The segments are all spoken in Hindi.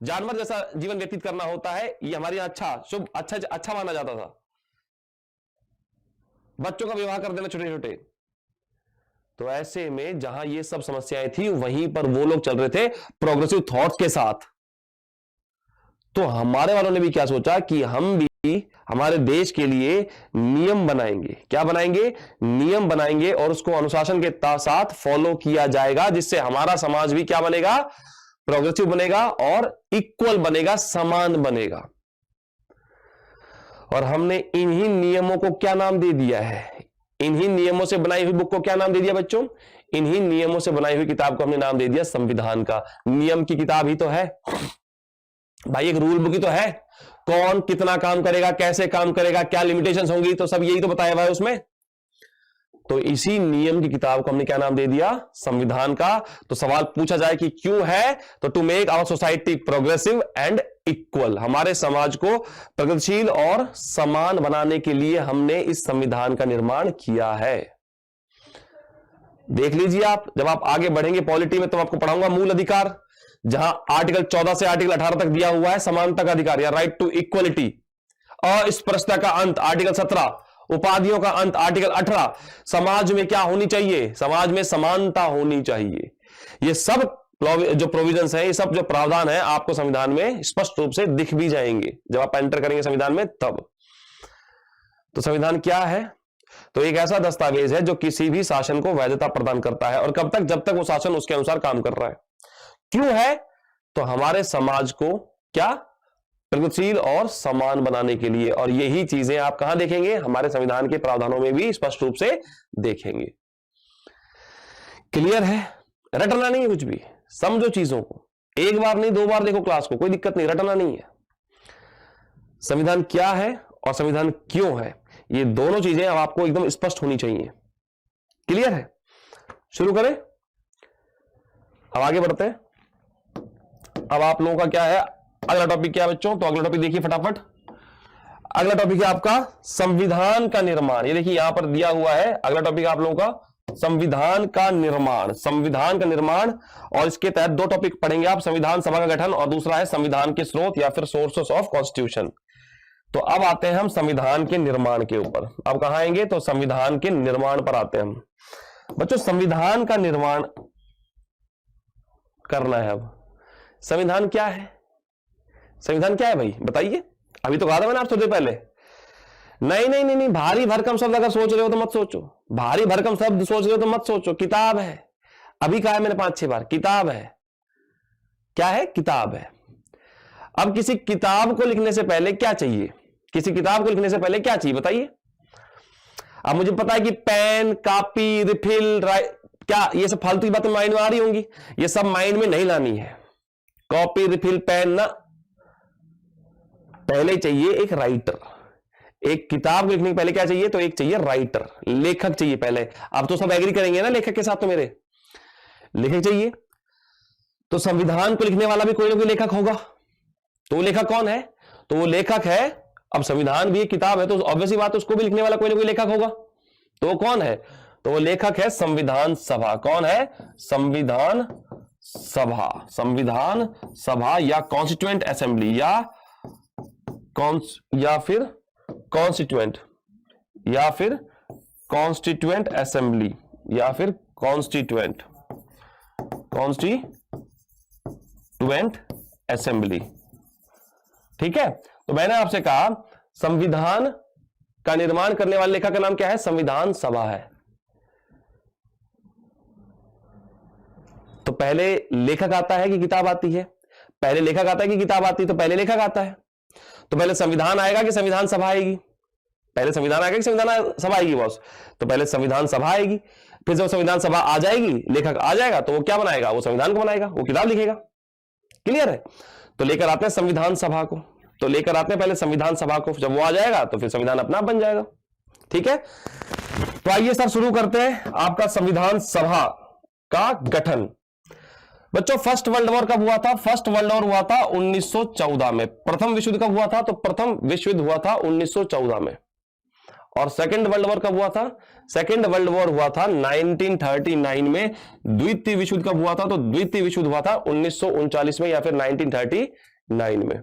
जानवर जैसा जीवन व्यतीत करना होता है, ये हमारे यहां अच्छा शुभ अच्छा माना जाता था। बच्चों का विवाह कर देना छोटे छोटे। तो ऐसे में जहां ये सब समस्याएं थी वहीं पर वो लोग चल रहे थे प्रोग्रेसिव थॉट्स के साथ। तो हमारे वालों ने भी क्या सोचा कि हम भी हमारे देश के लिए नियम बनाएंगे। क्या बनाएंगे? नियम बनाएंगे, और उसको अनुशासन के साथ फॉलो किया जाएगा, जिससे हमारा समाज भी क्या बनेगा? प्रोग्रेसिव बनेगा और इक्वल बनेगा, समान बनेगा। और हमने इन्हीं नियमों को क्या नाम दे दिया है? इन्हीं नियमों से बनाई हुई बुक को क्या नाम दे दिया बच्चों? इन्हीं नियमों से बनाई हुई किताब को हमने नाम दे दिया संविधान का। नियम की किताब ही तो है भाई, एक रूल बुक ही तो है। कौन कितना काम करेगा, कैसे काम करेगा, क्या लिमिटेशंस होंगी, तो सब यही तो बताया हुआ है उसमें। तो इसी नियम की किताब को हमने क्या नाम दे दिया? संविधान का। तो सवाल पूछा जाए कि क्यों है, तो to make our society progressive and equal. हमारे समाज को प्रगतिशील और समान बनाने के लिए हमने इस संविधान का निर्माण किया है। देख लीजिए आप, जब आप आगे बढ़ेंगे पॉलिटी में तो आपको पढ़ाऊंगा मूल अधिकार, जहां आर्टिकल 14 से आर्टिकल 18 तक दिया हुआ है समानता का अधिकार या राइट टू इक्वलिटी। अस्पृश्यता का अंत आर्टिकल 17, उपाधियों का अंत आर्टिकल 18। समाज में क्या होनी चाहिए? समाज में समानता होनी चाहिए। ये सब जो प्रोविजंस है, ये सब जो प्रावधान है, आपको संविधान में स्पष्ट रूप से दिख भी जाएंगे जब आप एंटर करेंगे संविधान में तब। तो संविधान क्या है? तो एक ऐसा दस्तावेज है जो किसी भी शासन को वैधता प्रदान करता है, और कब तक? जब तक वो शासन उसके अनुसार काम कर रहा है। क्यों है? तो हमारे समाज को क्या प्रगतिशील और समान बनाने के लिए। और यही चीजें आप कहां देखेंगे? हमारे संविधान के प्रावधानों में भी स्पष्ट रूप से देखेंगे। क्लियर है? रटना नहीं है कुछ भी, समझो चीजों को। एक बार नहीं, दो बार देखो क्लास को, कोई दिक्कत नहीं, रटना नहीं है। संविधान क्या है और संविधान क्यों है, ये दोनों चीजें अब आपको एकदम स्पष्ट होनी चाहिए। क्लियर है? शुरू करें, अब आगे बढ़ते हैं। अब आप लोगों का क्या है, अगला टॉपिक क्या है बच्चों? तो अगला टॉपिक देखिए फटाफट। अगला टॉपिक है आपका संविधान का निर्माण। ये देखिए यहां पर दिया हुआ है, अगला टॉपिक आप लोगों का संविधान का निर्माण। संविधान का निर्माण, और इसके तहत दो टॉपिक पढ़ेंगे आप, संविधान सभा का गठन और दूसरा है संविधान के स्रोत या फिर सोर्सेस ऑफ कॉन्स्टिट्यूशन। तो अब आते हैं हम संविधान के निर्माण के ऊपर। अब कहां आएंगे? तो संविधान के निर्माण पर आते हैं हम बच्चों। संविधान का निर्माण करना है। अब संविधान क्या है? संविधान क्या है भाई बताइए? अभी तो कहा था मैंने आप थोड़ी देर पहले। नहीं नहीं नहीं नहीं, भारी भरकम शब्द अगर सोच रहे हो तो मत सोचो, भारी भरकम शब्द सोच रहे हो तो मत सोचो। किताब है, अभी कहा है मैंने 5-6 बार, किताब है। क्या है? किताब है। अब किसी किताब को लिखने से पहले क्या चाहिए? किसी किताब को लिखने से पहले क्या चाहिए बताइए? अब मुझे पता है कि पेन, कॉपी, रिफिल, क्या ये सब फालतू की बातें माइंड में आ रही होंगी, ये सब माइंड में नहीं लानी है। कॉपी, रिफिल, पेन ना, पहले चाहिए एक राइटर। एक किताब लिखने के पहले क्या चाहिए? तो एक चाहिए राइटर, लेखक चाहिए पहले। अब तो सब एग्री करेंगे ना लेखक के साथ, तो मेरे लेखक चाहिए। तो संविधान को लिखने वाला भी कोई ना कोई लेखक होगा। तो वो लेखक कौन है? तो वो लेखक है, अब संविधान भी एक किताब है तो ऑब्वियसली बात है उसको भी लिखने वाला कोई ना कोई लेखक होगा। तो वो कौन है? तो वो लेखक है संविधान सभा। कौन है? संविधान सभा। संविधान सभा या कॉन्स्टिट्यूएंट असेंबली या फिर कॉन्स्टिट्यूएंट असेंबली या फिर कॉन्स्टिट्यूएंट असेंबली। ठीक है? तो मैंने आपसे कहा संविधान का निर्माण करने वाले लेखक का नाम क्या है? संविधान सभा है। तो पहले लेखक आता है कि किताब आती है? पहले लेखक आता है कि किताब आती है? तो पहले लेखक आता है। तो पहले संविधान आएगा कि संविधान सभा आएगी? पहले संविधान आएगा कि संविधान सभा आएगी बॉस? तो पहले संविधान सभा आएगी, फिर जब संविधान सभा आ जाएगी, लेखक आ जाएगा, तो वो क्या बनाएगा? वो संविधान को बनाएगा, वो किताब लिखेगा। क्लियर है? तो लेकर आते हैं संविधान सभा को। तो लेकर आते हैं पहले संविधान सभा को, जब वो आ जाएगा तो फिर संविधान अपना बन जाएगा। ठीक है? तो आइए सर शुरू करते हैं आपका संविधान सभा का गठन। बच्चों फर्स्ट वर्ल्ड वॉर कब हुआ था? फर्स्ट वर्ल्ड वॉर हुआ था 1914 में। प्रथम विश्व युद्ध कब हुआ था? तो प्रथम विश्व युद्ध हुआ था 1914 में। और सेकेंड वर्ल्ड वॉर कब हुआ था? सेकेंड वर्ल्ड वॉर हुआ था 1939 में। द्वितीय विश्व युद्ध कब हुआ था? तो द्वितीय विश्व युद्ध हुआ था 1939 में या फिर 1939 में।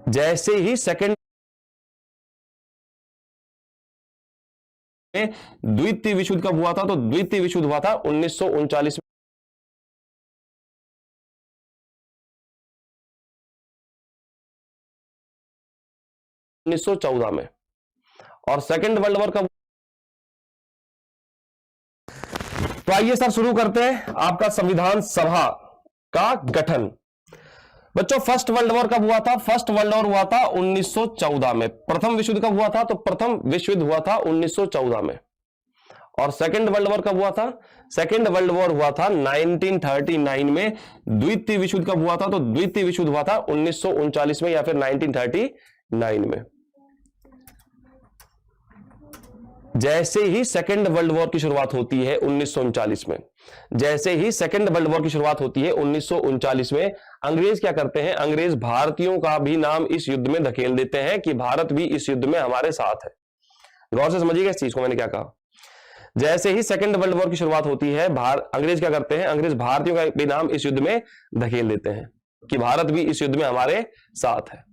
जैसे ही सेकेंड द्वितीय विश्व युद्ध कब हुआ था? तो द्वितीय विश्व युद्ध हुआ था 1939 1914 में। और सेकेंड वर्ल्ड वॉर कब? तो आइए सर शुरू करते हैं आपका संविधान सभा का गठन। बच्चों फर्स्ट वर्ल्ड वॉर कब हुआ था? फर्स्ट वर्ल्ड वॉर हुआ था 1914 में। प्रथम विश्व युद्ध कब हुआ था? तो प्रथम विश्व युद्ध हुआ था 1914 में। और सेकेंड वर्ल्ड वॉर कब हुआ था? सेकेंड वर्ल्ड वॉर हुआ था 1939 में। द्वितीय विश्व युद्ध कब हुआ था? तो द्वितीय विश्व युद्ध हुआ था 1939 में या फिर 1939 में। जैसे ही सेकेंड वर्ल्ड वॉर की शुरुआत होती है 1939 में, जैसे ही सेकेंड वर्ल्ड वॉर की शुरुआत होती है 1939 में, अंग्रेज क्या करते हैं? अंग्रेज भारतीयों का भी नाम इस युद्ध में धकेल देते हैं कि भारत भी इस युद्ध में हमारे साथ है। गौर से समझिएगा इस चीज को, मैंने क्या कहा। जैसे ही सेकेंड वर्ल्ड वॉर की शुरुआत होती है, अंग्रेज क्या करते हैं? अंग्रेज भारतीयों का भी नाम इस युद्ध में धकेल देते हैं कि भारत भी इस युद्ध में हमारे साथ है।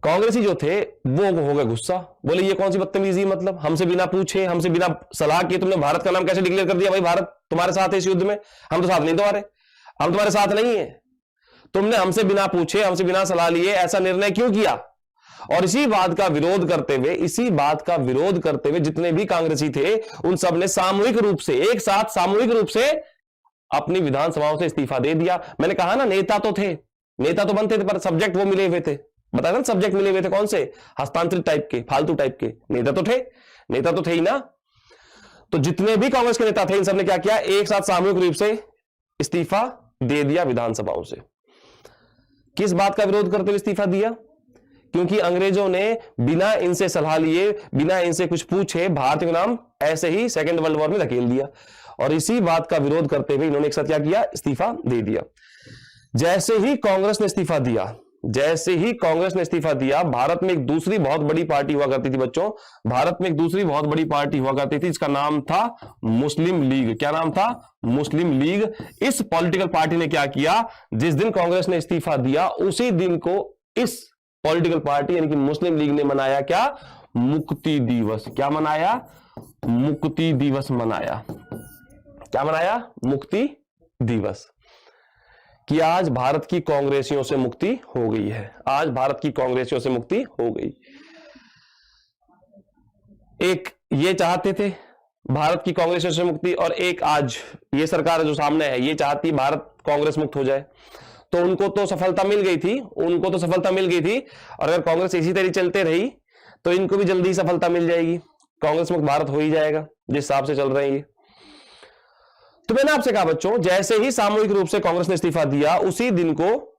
कांग्रेसी जो थे वो हो गए गुस्सा, बोले ये कौन सी बदतमीजी, मतलब हमसे बिना पूछे, हमसे बिना सलाह किए तुमने भारत का नाम कैसे डिक्लेयर कर दिया? भाई भारत तुम्हारे साथ है इस युद्ध में, हम तो साथ नहीं तुम्हारे, हम तुम्हारे साथ नहीं है। तुमने हमसे बिना पूछे, हमसे बिना सलाह लिए ऐसा निर्णय क्यों किया? और इसी बात का विरोध करते हुए जितने भी कांग्रेसी थे उन सब ने सामूहिक रूप से, एक साथ सामूहिक रूप से अपनी विधानसभाओं से इस्तीफा दे दिया। मैंने कहा ना नेता तो थे, नेता तो बनते थे, पर सब्जेक्ट वो मिले हुए थे। बताया ना सब्जेक्ट मिले हुए थे कौन से? हस्तांतरित टाइप के, फालतू टाइप के। नेता तो थे ही ना। तो जितने भी कांग्रेस के नेता थे इन सब ने क्या किया? एक साथ सामूहिक रूप से इस्तीफा दे दिया विधानसभाओं से। किस बात का विरोध करते हुए इस्तीफा दिया? क्योंकि अंग्रेजों ने बिना इनसे सलाह लिए, बिना इनसे कुछ पूछे भारत का नाम ऐसे ही सेकेंड वर्ल्ड वॉर में धकेल दिया। और इसी बात का विरोध करते हुए इन्होंने एक साथ क्या किया? इस्तीफा दे दिया। जैसे ही कांग्रेस ने इस्तीफा दिया, भारत में एक दूसरी बहुत बड़ी पार्टी हुआ करती थी बच्चों, भारत में एक दूसरी बहुत बड़ी पार्टी हुआ करती थी, इसका नाम था मुस्लिम लीग। क्या नाम था? मुस्लिम लीग। इस पॉलिटिकल पार्टी ने क्या किया? जिस दिन कांग्रेस ने इस्तीफा दिया उसी दिन को इस पॉलिटिकल पार्टी यानी कि मुस्लिम लीग ने मनाया क्या? मुक्ति दिवस। क्या मनाया? मुक्ति दिवस मनाया। क्या मनाया? मुक्ति दिवस। कि आज भारत की कांग्रेसियों से मुक्ति हो गई है, आज भारत की कांग्रेसियों से मुक्ति हो गई। एक ये चाहते थे भारत की कांग्रेसियों से मुक्ति, और एक आज ये सरकार जो सामने है ये चाहती भारत कांग्रेस मुक्त हो जाए। तो उनको तो सफलता मिल गई थी, और अगर कांग्रेस इसी तरह चलते रही तो इनको भी जल्दी सफलता मिल जाएगी, कांग्रेस मुक्त भारत हो ही जाएगा जिस हिसाब से चल रहे हैं। तो मैंने आपसे कहा बच्चों, जैसे ही सामूहिक रूप से कांग्रेस ने इस्तीफा दिया उसी दिन को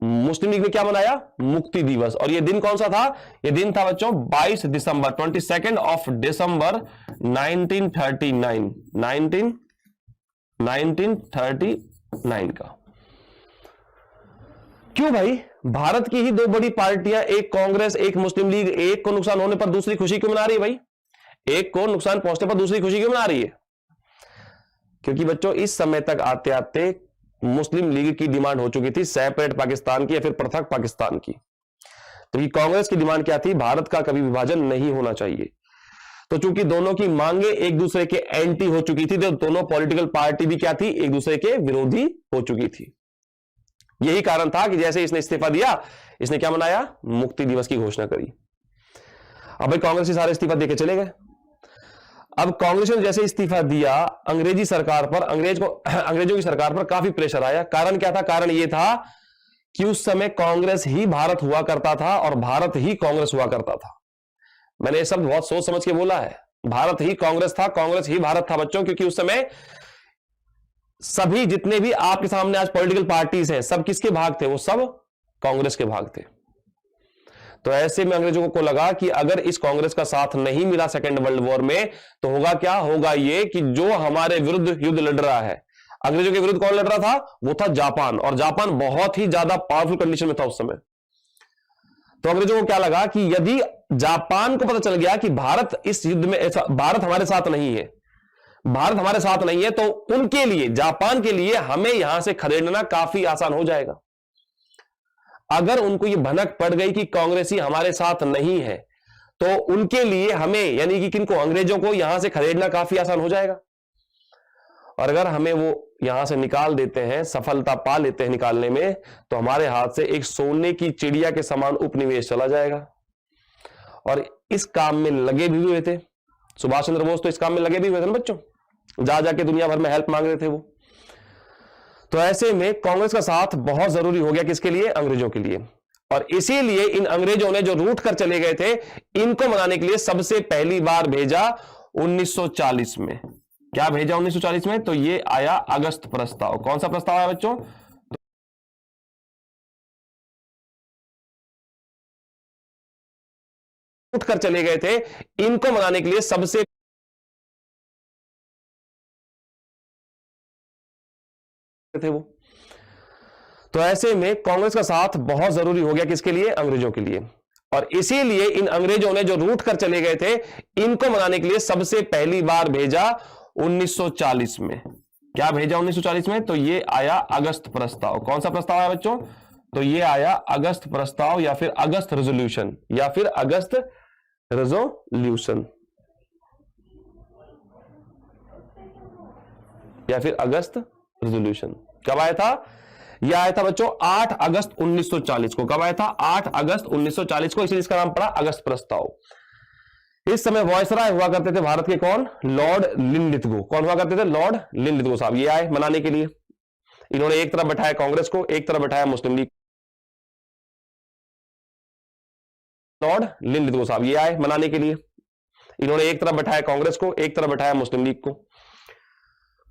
मुस्लिम लीग ने क्या मनाया? मुक्ति दिवस। और यह दिन कौन सा था? यह दिन था बच्चों 22 दिसंबर, 22 ऑफ दिसंबर 1939 का। क्यों भाई? भारत की ही दो बड़ी पार्टियां, एक कांग्रेस एक मुस्लिम लीग, एक को नुकसान होने पर दूसरी खुशी क्यों मना रही है भाई? एक को नुकसान पहुंचने पर दूसरी खुशी क्यों मना रही है? क्योंकि बच्चों इस समय तक आते आते मुस्लिम लीग की डिमांड हो चुकी थी सेपरेट पाकिस्तान की या फिर पृथक पाकिस्तान की। तो ये कांग्रेस की डिमांड क्या थी? भारत का कभी विभाजन नहीं होना चाहिए। तो चूंकि दोनों की मांगे एक दूसरे के एंटी हो चुकी थी, तो दोनों पॉलिटिकल पार्टी भी क्या थी? एक दूसरे के विरोधी हो चुकी थी। यही कारण था कि जैसे इसने इस्तीफा दिया, इसने क्या मनाया? मुक्ति दिवस की घोषणा करी। अब भाई कांग्रेस सारे इस्तीफा देके चले गए। अब कांग्रेस ने जैसे इस्तीफा दिया, अंग्रेजों की सरकार पर काफी प्रेशर आया। कारण क्या था? कारण यह था कि उस समय कांग्रेस ही भारत हुआ करता था और भारत ही कांग्रेस हुआ करता था। मैंने ये शब्द बहुत सोच समझ के बोला है, भारत ही कांग्रेस था, कांग्रेस ही भारत था बच्चों। क्योंकि उस समय सभी जितने भी आपके सामने आज पॉलिटिकल पार्टीज हैं, सब किसके भाग थे? वो सब कांग्रेस के भाग थे। तो ऐसे में अंग्रेजों को लगा कि अगर इस कांग्रेस का साथ नहीं मिला सेकेंड वर्ल्ड वॉर में, तो होगा क्या? होगा ये कि जो हमारे विरुद्ध युद्ध लड़ रहा है, अंग्रेजों के विरुद्ध कौन लड़ रहा था? वो था जापान। और जापान बहुत ही ज्यादा पावरफुल कंडीशन में था उस समय। तो अंग्रेजों को क्या लगा कि यदि जापान को पता चल गया कि भारत इस युद्ध में भारत हमारे साथ नहीं है, भारत हमारे साथ नहीं है, तो उनके लिए, जापान के लिए हमें यहां से खदेड़ना काफी आसान हो जाएगा। अगर उनको यह भनक पड़ गई कि कांग्रेसी हमारे साथ नहीं है, तो उनके लिए हमें, यानी कि किनको, अंग्रेजों को यहां से खदेड़ना काफी आसान हो जाएगा। और अगर हमें वो यहां से निकाल देते हैं, सफलता पा लेते हैं निकालने में, तो हमारे हाथ से एक सोने की चिड़िया के समान उपनिवेश चला जाएगा। और इस काम में लगे भी हुए थे सुभाष चंद्र बोस, तो इस काम में लगे भी हुए थे ना बच्चों, जा जाके दुनिया भर में हेल्प मांग रहे थे वो। तो ऐसे में कांग्रेस का साथ बहुत जरूरी हो गया, किसके लिए? अंग्रेजों के लिए। और इसीलिए इन अंग्रेजों ने जो रूठ कर चले गए थे, इनको मनाने के लिए सबसे पहली बार भेजा 1940 में। क्या भेजा 1940 में? तो ये आया अगस्त प्रस्ताव। कौन सा प्रस्ताव आया बच्चों? उठ कर चले गए थे, इनको मनाने के लिए सबसे थे वो। तो ऐसे में कांग्रेस का साथ बहुत जरूरी हो गया, किसके लिए? अंग्रेजों के लिए। और इसीलिए इन अंग्रेजों ने जो रूठ कर चले गए थे, इनको मनाने के लिए सबसे पहली बार भेजा 1940 में। क्या भेजा 1940 में? तो ये आया अगस्त प्रस्ताव। कौन सा प्रस्ताव आया बच्चों? तो ये आया अगस्त प्रस्ताव, या फिर अगस्त रेजोल्यूशन, या फिर अगस्त रेजोल्यूशन, या फिर अगस्त रेजोल्यूशन। कब आया था? यह आया था बच्चों 8 अगस्त 1940 को। कब आया था? 8 अगस्त 1940 को, इसलिए इसका नाम पड़ा अगस्त प्रस्ताव। इस समय वॉयसराय हुआ करते थे भारत के, कौन? Lord Linlithgow. कौन हुआ करते थे? लॉर्ड लिनलिथगो साहब। ये आए मनाने के लिए। इन्होंने एक तरफ बैठाया कांग्रेस को, एक तरफ बैठाया मुस्लिम लीग। लॉर्ड लिनलिथगो साहब ये आए मनाने के लिए। इन्होंने एक तरफ बैठाया कांग्रेस को, एक तरफ बैठाया मुस्लिम लीग को।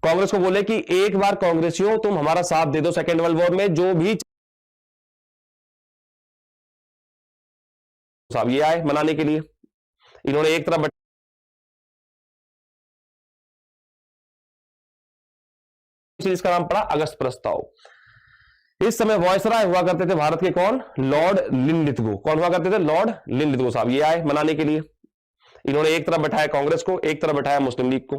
कांग्रेस को बोले कि एक बार कांग्रेसियों तुम हमारा साथ दे दो सेकेंड वर्ल्ड वॉर में, जो भी साहब ये आए मनाने के लिए। इन्होंने एक तरफ इसका नाम पड़ा अगस्त प्रस्ताव। इस समय वॉयसराय हुआ करते थे भारत के, कौन? Lord Linlithgow. कौन हुआ करते थे? लॉर्ड लिनलिथगो साहब ये आए मनाने के लिए। इन्होंने एक तरफ बैठाया कांग्रेस को, एक तरफ बैठाया मुस्लिम लीग को।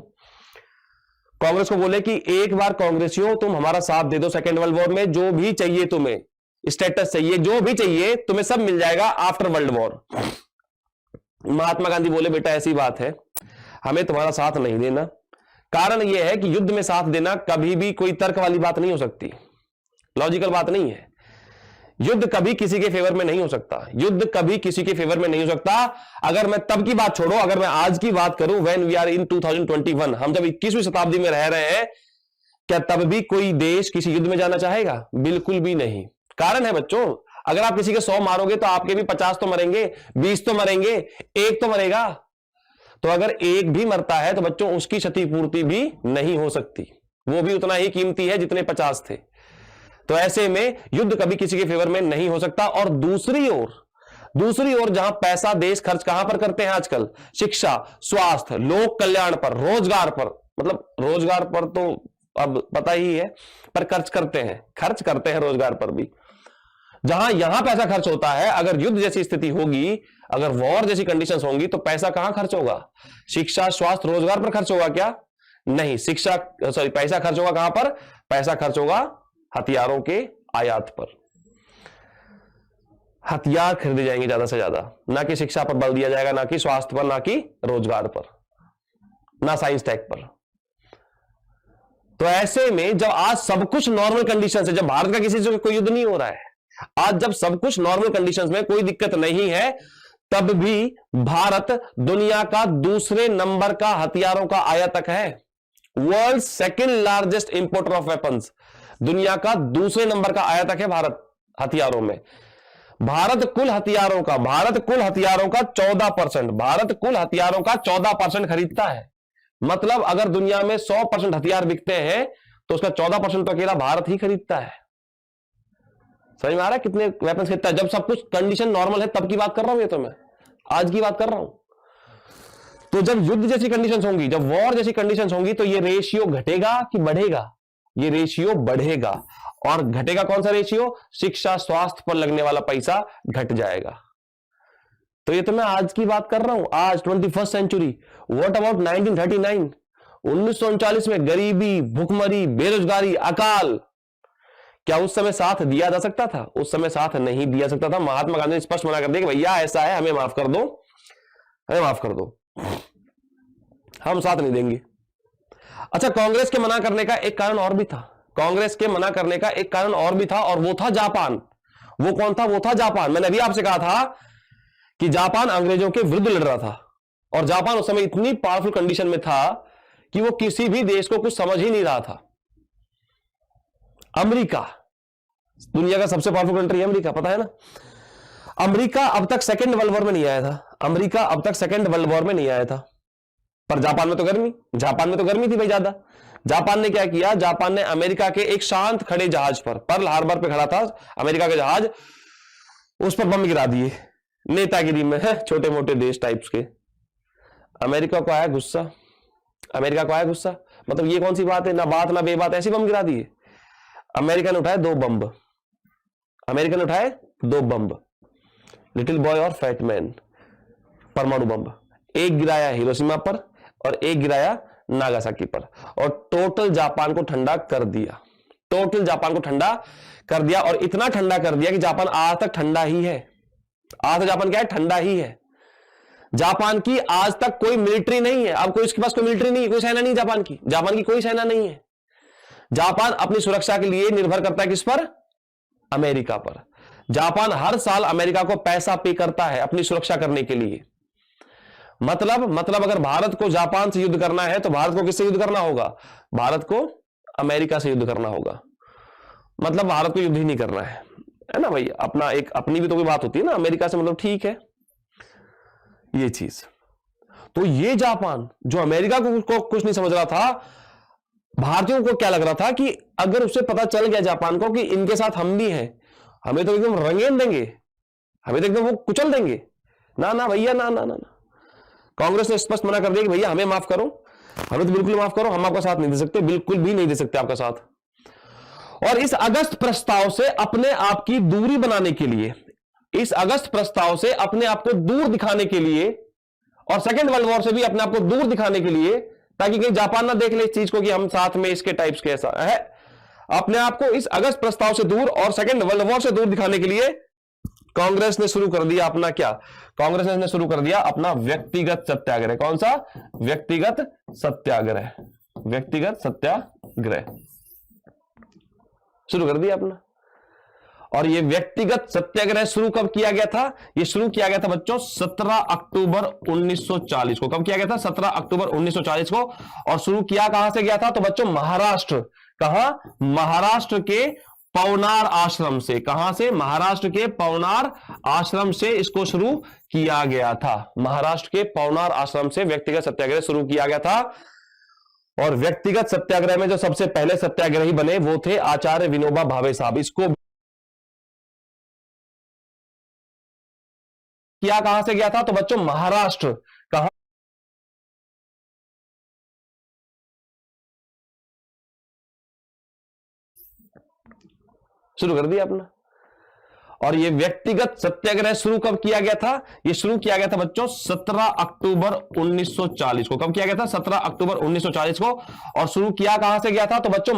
कांग्रेस को बोले कि एक बार कांग्रेसियों तुम हमारा साथ दे दो सेकेंड वर्ल्ड वॉर में, जो भी चाहिए तुम्हें, स्टेटस चाहिए, जो भी चाहिए तुम्हें, सब मिल जाएगा after world war. Mahatma Gandhi बोले बेटा ऐसी बात है, हमें तुम्हारा साथ नहीं देना। कारण यह है कि युद्ध में साथ देना कभी भी कोई तर्क वाली बात नहीं हो सकती, लॉजिकल बात नहीं है। युद्ध कभी किसी के फेवर में नहीं हो सकता, युद्ध कभी किसी के फेवर में नहीं हो सकता। अगर मैं तब की बात छोड़ो, अगर मैं आज की बात करूं, व्हेन वी आर इन 2021, हम जब 21वीं शताब्दी में रह रहे हैं, क्या तब भी कोई देश किसी युद्ध में जाना चाहेगा? बिल्कुल भी नहीं। कारण है बच्चों, अगर आप किसी के 100 मारोगे तो आपके भी 50 तो मरेंगे, 20 तो मरेंगे, एक तो मरेगा। तो अगर एक भी मरता है तो बच्चों उसकी क्षतिपूर्ति भी नहीं हो सकती, वो भी उतना ही कीमती है जितने 50 थे। तो ऐसे में युद्ध कभी किसी के फेवर में नहीं हो सकता। और दूसरी ओर जहां पैसा देश खर्च कहां पर करते हैं आजकल? शिक्षा, स्वास्थ्य, लोक कल्याण पर, रोजगार पर। मतलब रोजगार पर तो अब पता ही है, पर खर्च करते हैं रोजगार पर भी। जहां यहां पैसा खर्च होता है, अगर युद्ध जैसी स्थिति होगी, अगर वॉर जैसी कंडीशंस होंगी, तो पैसा कहां खर्च होगा? शिक्षा, स्वास्थ्य, रोजगार पर खर्च होगा क्या? नहीं। पैसा खर्च होगा कहां पर? पैसा खर्च होगा हथियारों के आयात पर। हथियार खरीदे जाएंगे ज्यादा से ज्यादा, ना कि शिक्षा पर बल दिया जाएगा, ना कि स्वास्थ्य पर, ना कि रोजगार पर, ना साइंस टेक पर। तो ऐसे में जब आज सब कुछ नॉर्मल कंडीशन है, जब भारत का किसी से कोई युद्ध नहीं हो रहा है, आज जब सब कुछ नॉर्मल कंडीशंस में कोई दिक्कत नहीं है, तब भी भारत दुनिया का दूसरे नंबर का हथियारों का आयातक है। World second largest importer of weapons, दुनिया का दूसरे नंबर का आयातक है भारत हथियारों में। भारत कुल हथियारों का 14% खरीदता है। मतलब अगर दुनिया में 100% हथियार बिकते हैं तो उसका 14% तो अकेला भारत ही खरीदता है। समझ में आ रहा है कितने वेपन्स खरीदता है? जब सब कुछ कंडीशन नॉर्मल है तब की बात कर रहा हूं, ये तो मैं आज की बात कर रहा हूं। तो जब युद्ध जैसी कंडीशंस होंगी, जब वॉर जैसी कंडीशंस होंगी, तो ये रेशियो घटेगा कि बढ़ेगा? ये रेशियो बढ़ेगा। और घटेगा कौन सा रेशियो? शिक्षा, स्वास्थ्य पर लगने वाला पैसा घट जाएगा। तो ये तो मैं आज की बात कर रहा हूं, आज 21st सेंचुरी। What about 1939? 1939 में गरीबी, भुखमरी, बेरोजगारी, अकाल, क्या उस समय साथ दिया जा सकता था? उस समय साथ नहीं दिया सकता था। महात्मा गांधी ने स्पष्ट मना कर दिया कि भैया ऐसा है, हमें माफ कर दो, हमें माफ कर दो, हम साथ नहीं देंगे। अच्छा, कांग्रेस के मना करने का एक कारण और भी था। कांग्रेस के मना करने का एक कारण और भी था, और वो था जापान। वो कौन था? वो था जापान। मैंने अभी आपसे कहा था कि जापान अंग्रेजों के विरुद्ध लड़ रहा था, और जापान उस समय इतनी पावरफुल कंडीशन में था कि वो किसी भी देश को कुछ समझ ही नहीं रहा था। अमेरिका, दुनिया का सबसे पावरफुल कंट्री है अमेरिका, पता है ना। अमेरिका अब तक सेकेंड वर्ल्ड वॉर में नहीं आया था। अमेरिका अब तक सेकेंड वर्ल्ड वॉर में नहीं आया था। पर जापान में तो गर्मी थी भाई ज्यादा। जापान ने क्या किया? जापान ने अमेरिका के एक शांत खड़े जहाज पर, पर्ल हार्बर पे खड़ा था अमेरिका का जहाज, उस पर बम गिरा दिए। नेतागिरी में है, छोटे मोटे देश टाइप्स के। अमेरिका को आया गुस्सा, अमेरिका को आया गुस्सा। मतलब ये कौन सी बात है, ना बात ना बेबात, ऐसी बम गिरा दिए। अमेरिका ने उठाए 2 बम, अमेरिका ने उठाए 2 बम, लिटिल बॉय और फैट मैन, परमाणु बम। एक गिराया हिरोशिमा पर और एक गिराया नागासाकी पर, और टोटल जापान को ठंडा कर दिया। टोटल जापान को ठंडा कर दिया, और इतना ठंडा कर दिया कि जापान आज तक ठंडा ही है। आज तक जापान क्या है? ठंडा ही है। जापान की आज तक कोई मिलिट्री नहीं है। अब कोई इसके पास कोई मिलिट्री नहीं है, कोई सेना नहीं जापान की। जापान की कोई सेना नहीं है। जापान अपनी सुरक्षा के लिए निर्भर करता है किस पर? अमेरिका पर। जापान हर साल अमेरिका को पैसा पे करता है अपनी सुरक्षा करने के लिए। मतलब अगर भारत को जापान से युद्ध करना है तो भारत को किससे युद्ध करना होगा? भारत को अमेरिका से युद्ध करना होगा। मतलब भारत को युद्ध ही नहीं करना है ना भाई। अपना एक अपनी भी तो कोई बात होती है ना, अमेरिका से मतलब ठीक है ये चीज। तो ये जापान जो अमेरिका को कुछ नहीं समझ रहा था, भारतीयों को क्या लग रहा था कि अगर उसे पता चल गया जापान को कि इनके साथ हम भी हैं, हमें तो एकदम रंगेन देंगे, हमें तो एकदम वो कुचल देंगे। ना ना भैया, ना ना ना ना। कांग्रेस ने स्पष्ट मना कर दिया कि भैया हमें माफ करो, हमें तो बिल्कुल माफ करो, हम आपका साथ नहीं दे सकते, बिल्कुल भी नहीं दे सकते आपका साथ। और इस अगस्त प्रस्ताव से अपने आप की दूरी बनाने के लिए, इस अगस्त प्रस्ताव से अपने आप को दूर दिखाने के लिए, और सेकेंड वर्ल्ड वॉर से भी अपने आप को दूर दिखाने के लिए, ताकि कहीं जापान ना देख ले इस चीज को कि हम साथ में इसके टाइप्स के ऐसा है, अपने आप को इस अगस्त प्रस्ताव से दूर और सेकेंड वर्ल्ड वॉर से दूर दिखाने के लिए कांग्रेस ने शुरू कर दिया अपना क्या? कांग्रेस ने शुरू कर दिया अपना व्यक्तिगत सत्याग्रह। कौन सा? व्यक्तिगत सत्याग्रह। व्यक्तिगत सत्याग्रह शुरू कर दिया अपना। और ये व्यक्तिगत सत्याग्रह शुरू कब किया गया था? ये शुरू किया गया था बच्चों 17 अक्टूबर 1940 को। कब किया गया था? 17 अक्टूबर 1940 को। और शुरू किया कहां से गया था? तो बच्चों महाराष्ट्र। कहां? महाराष्ट्र के पवनार आश्रम से। कहां से? महाराष्ट्र के पवनार आश्रम से इसको शुरू किया गया था। महाराष्ट्र के पवनार आश्रम से व्यक्तिगत सत्याग्रह शुरू किया गया था। और व्यक्तिगत सत्याग्रह में जो सबसे पहले सत्याग्रही बने वो थे आचार्य विनोबा भावे साहब। इसको किया कहां से गया था? तो बच्चों महाराष्ट्र। कहां? शुरू कर दिया अपना। और ये व्यक्तिगत सत्याग्रह शुरू कब किया गया था? ये शुरू किया गया था बच्चों 17 अक्टूबर 1940 को। कब किया गया था? 17 अक्टूबर 1940 को। और शुरू किया कहां से गया था? तो बच्चों